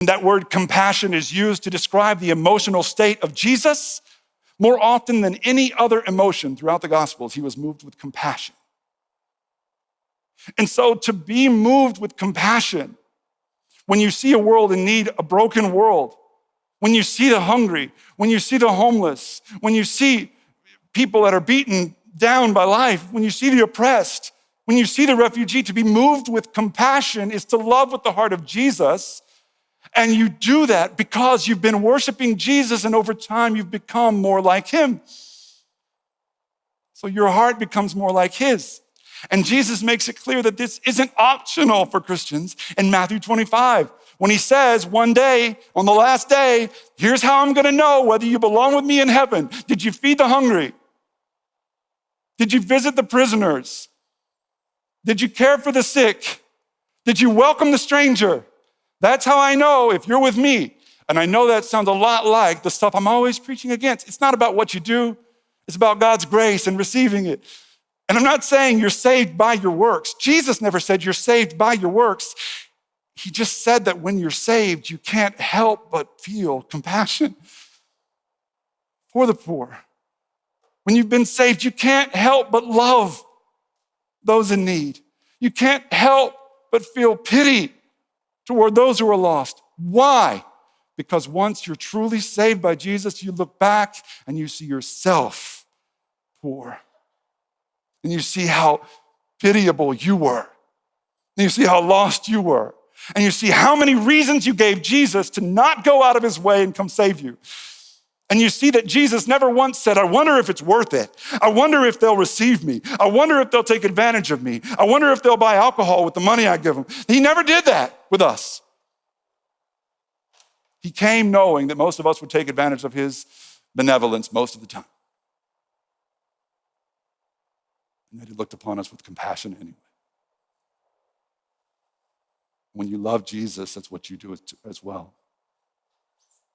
That word compassion is used to describe the emotional state of Jesus. More often than any other emotion throughout the Gospels, he was moved with compassion. And so to be moved with compassion, when you see a world in need, a broken world, when you see the hungry, when you see the homeless, when you see people that are beaten down by life, when you see the oppressed, when you see the refugee, to be moved with compassion is to love with the heart of Jesus. And you do that because you've been worshiping Jesus, and over time you've become more like him. So your heart becomes more like his. And Jesus makes it clear that this isn't optional for Christians in Matthew 25, when he says, one day, on the last day, here's how I'm gonna know whether you belong with me in heaven. Did you feed the hungry? Did you visit the prisoners? Did you care for the sick? Did you welcome the stranger? That's how I know if you're with me. And I know that sounds a lot like the stuff I'm always preaching against. It's not about what you do. It's about God's grace and receiving it. And I'm not saying you're saved by your works. Jesus never said you're saved by your works. He just said that when you're saved, you can't help but feel compassion for the poor. When you've been saved, you can't help but love those in need. You can't help but feel pity toward those who are lost. Why? Because once you're truly saved by Jesus, you look back and you see yourself poor. And you see how pitiable you were. And you see how lost you were. And you see how many reasons you gave Jesus to not go out of his way and come save you. And you see that Jesus never once said, I wonder if it's worth it. I wonder if they'll receive me. I wonder if they'll take advantage of me. I wonder if they'll buy alcohol with the money I give them. He never did that with us. He came knowing that most of us would take advantage of his benevolence most of the time. And that he looked upon us with compassion anyway. When you love Jesus, that's what you do as well.